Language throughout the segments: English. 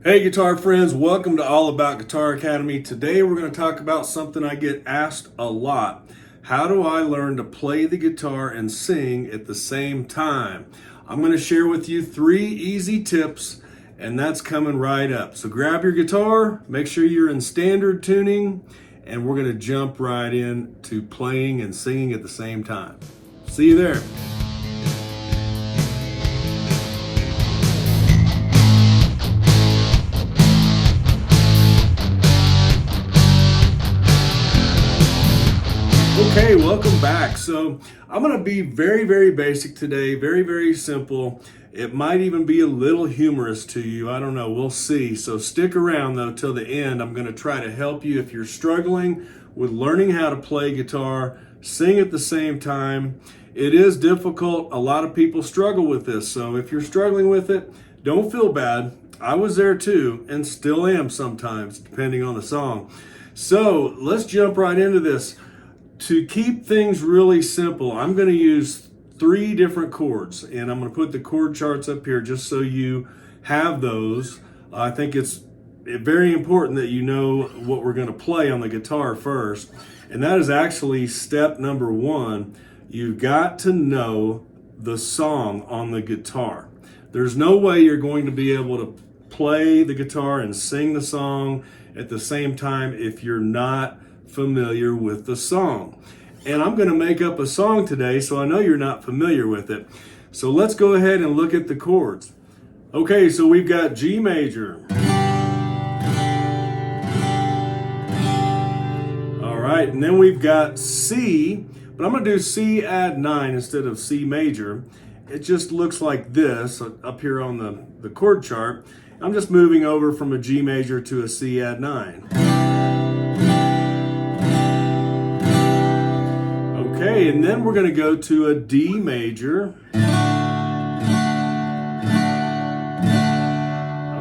Hey guitar friends, welcome to All About Guitar Academy. Today we're going to talk about something I get asked a lot. How do I learn to play the guitar and sing at the same time? I'm going to share with you 3 easy tips, and that's coming right up. So grab your guitar, make sure you're in standard tuning, and we're going to jump right in to playing and singing at the same time. See you there. Okay, welcome back. So I'm going to be very basic today, very simple. It might even be a little humorous to you. I don't know. We'll see. So stick around though till the end. I'm going to try to help you if you're struggling with learning how to play guitar, sing at the same time. It is difficult. A lot of people struggle with this. So if you're struggling with it, don't feel bad. I was there too and still am sometimes, depending on the song. So let's jump right into this. To keep things really simple, I'm going to use 3 different chords, and I'm going to put the chord charts up here just so you have those. I think it's very important that you know what we're going to play on the guitar first, and that is actually step number 1. You've got to know the song on the guitar. There's no way you're going to be able to play the guitar and sing the song at the same time if you're not familiar with the song. And I'm going to make up a song today, so I know you're not familiar with it. So let's go ahead and look at the chords. Okay, so we've got G major. All right, and then we've got C, but I'm going to do C add 9 instead of C major. It just looks like this up here on the chord chart. I'm just moving over from a G major to a C add 9. Okay, and then we're going to go to a D major.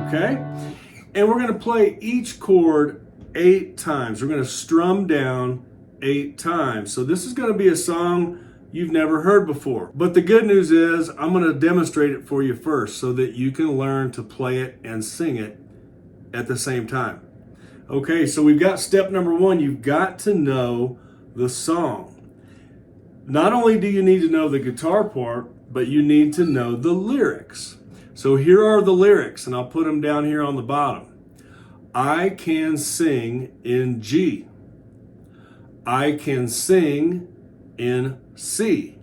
Okay, and we're going to play each chord 8 times. We're going to strum down 8 times. So this is going to be a song you've never heard before. But the good news is I'm going to demonstrate it for you first so that you can learn to play it and sing it at the same time. Okay, so we've got step number 1. You've got to know the song. Not only do you need to know the guitar part, but you need to know the lyrics. So here are the lyrics, and I'll put them down here on the bottom. I can sing in G. I can sing in C.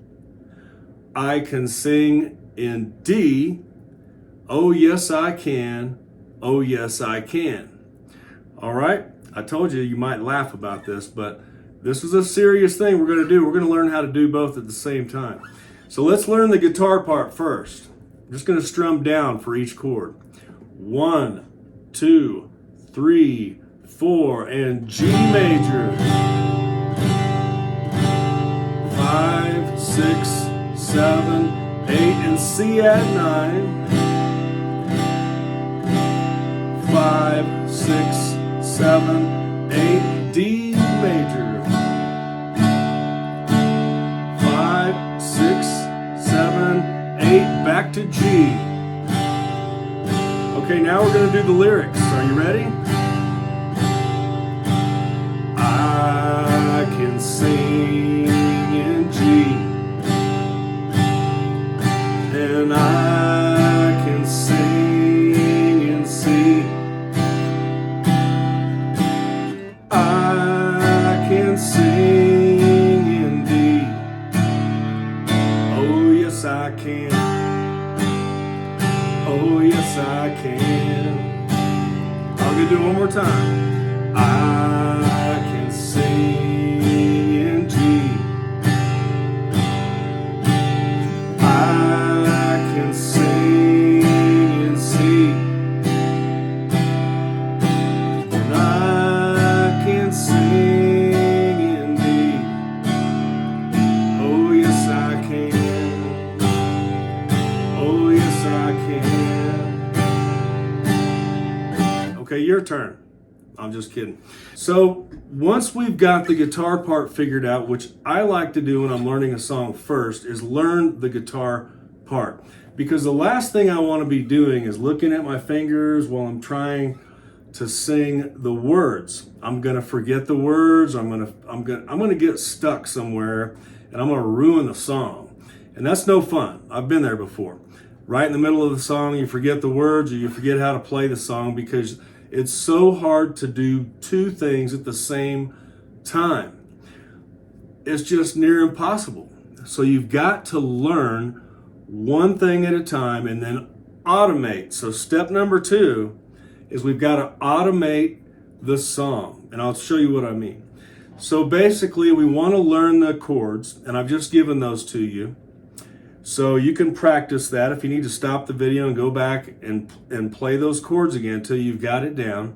I can sing in D. Oh, yes, I can. Oh, yes, I can. All right? I told you might laugh about this, but this is a serious thing we're going to do. We're going to learn how to do both at the same time. So let's learn the guitar part first. I'm just going to strum down for each chord. 1, 2, 3, 4, and G major. 5, 6, 7, 8, and C add 9. 5, 6, 7, 8, D major. 5, 6, 7, 8, back to G. Okay, now we're going to do the lyrics. Are you ready? I can sing in G, and I can sing in C. I can sing in D. Oh, yes, I can. Oh, yes, I can. I'm going to do it one more time. I can sing in G. I can sing in C. And I can sing in D. Oh, yes, I can. Oh, yes, I can. Okay, your turn. I'm just kidding. So once we've got the guitar part figured out, which I like to do when I'm learning a song first, is learn the guitar part. because the last thing I want to be doing is looking at my fingers while I'm trying to sing the words. I'm going to forget the words. I'm going to get stuck somewhere, and I'm going to ruin the song. And that's no fun. I've been there before. Right in the middle of the song, you forget the words or you forget how to play the song because it's so hard to do two things at the same time. It's just near impossible. So you've got to learn one thing at a time and then automate. So step number 2 is we've got to automate the song. And I'll show you what I mean. So basically we want to learn the chords, and I've just given those to you. So you can practice that. If you need to stop the video and go back and play those chords again until you've got it down.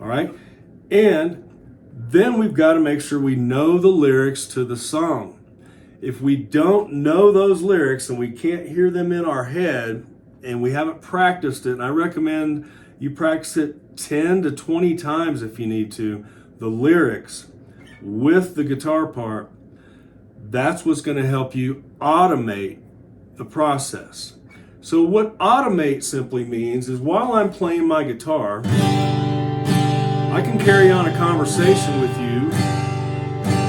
All right. And then we've got to make sure we know the lyrics to the song. If we don't know those lyrics and we can't hear them in our head and we haven't practiced it, and I recommend you practice it 10 to 20 times if you need to, the lyrics with the guitar part, that's what's going to help you automate the process. So what automate simply means is while I'm playing my guitar, I can carry on a conversation with you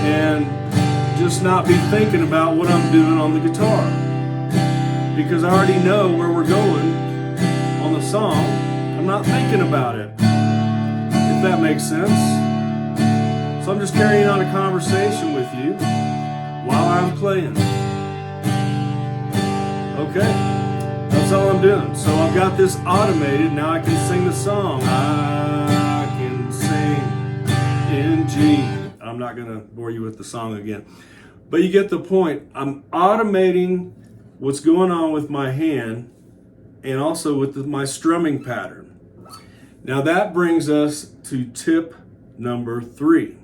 and just not be thinking about what I'm doing on the guitar, because I already know where we're going on the song. I'm not thinking about it, if that makes sense. So I'm just carrying on a conversation with you while I'm playing. Okay, that's all I'm doing. So I've got this automated. Now I can sing the song. I can sing in G. I'm not going to bore you with the song again. But you get the point. I'm automating what's going on with my hand and also with my strumming pattern. Now that brings us to tip number 3.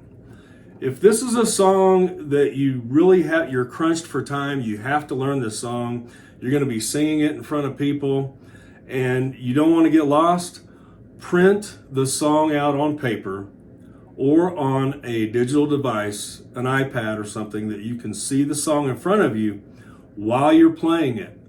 If this is a song that you really have, you're crunched for time, you have to learn this song, you're going to be singing it in front of people, and you don't want to get lost, print the song out on paper or on a digital device, an iPad or something, that you can see the song in front of you while you're playing it.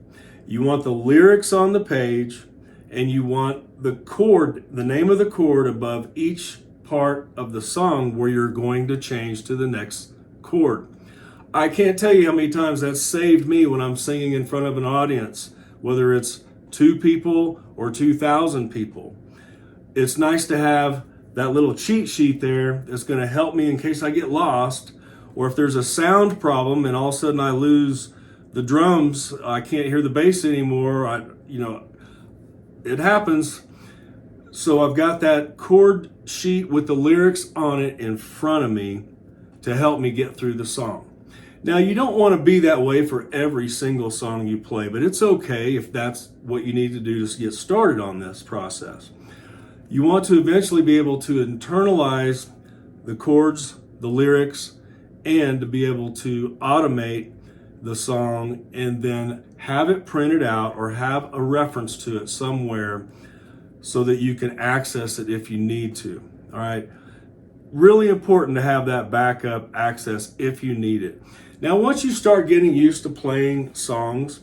You want the lyrics on the page, and you want the chord, the name of the chord above each part of the song where you're going to change to the next chord. I can't tell you how many times that's saved me when I'm singing in front of an audience, whether it's 2 people or 2,000 people. It's nice to have that little cheat sheet there that's going to help me in case I get lost, or if there's a sound problem and all of a sudden I lose the drums, I can't hear the bass anymore. It happens. So I've got that chord sheet with the lyrics on it in front of me to help me get through the song. Now, you don't want to be that way for every single song you play, but it's okay if that's what you need to do to get started on this process. You want to eventually be able to internalize the chords, the lyrics, and to be able to automate the song and then have it printed out or have a reference to it somewhere so that you can access it if you need to. All right. Really important to have that backup access if you need it. Now, once you start getting used to playing songs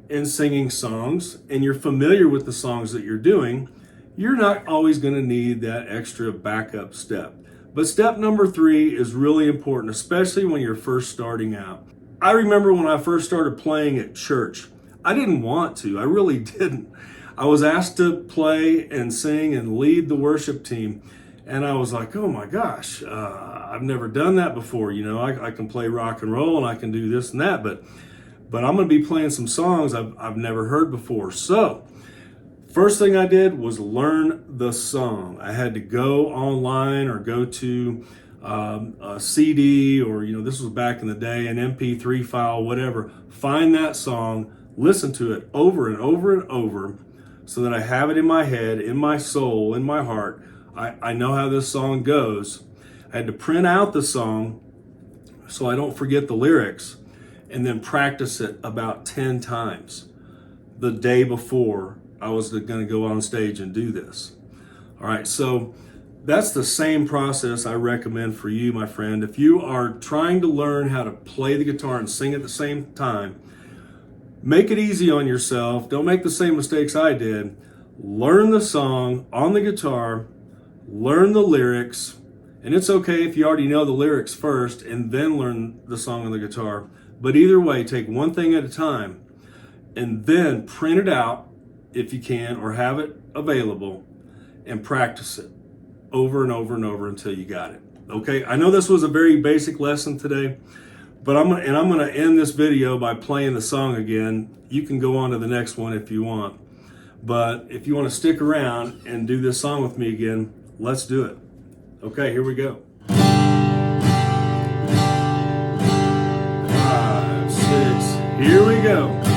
and singing songs, and you're familiar with the songs that you're doing, you're not always going to need that extra backup step. But step number 3 is really important, especially when you're first starting out. I remember when I first started playing at church, I didn't want to. I really didn't. I was asked to play and sing and lead the worship team. And I was like, oh my gosh, I've never done that before. I can play rock and roll and I can do this and that, but I'm going to be playing some songs I've never heard before. So first thing I did was learn the song. I had to go online or go to a CD, or this was back in the day, an MP3 file, whatever. Find that song, listen to it over and over and over, so that I have it in my head, in my soul, in my heart. I know how this song goes. I had to print out the song so I don't forget the lyrics, and then practice it about 10 times the day before I was going to go on stage and do this. All right, so that's the same process I recommend for you, my friend. If you are trying to learn how to play the guitar and sing at the same time, Make it easy on yourself. Don't make the same mistakes I did. Learn the song on the guitar, learn the lyrics, and it's okay if you already know the lyrics first and then learn the song on the guitar. But either way, take one thing at a time and then print it out if you can, or have it available, and practice it over and over and over until you got it. Okay, I know this was a very basic lesson today, but I'm gonna end this video by playing the song again. You can go on to the next one if you want. But if you want to stick around and do this song with me again, let's do it. Okay, here we go. 5, 6, here we go.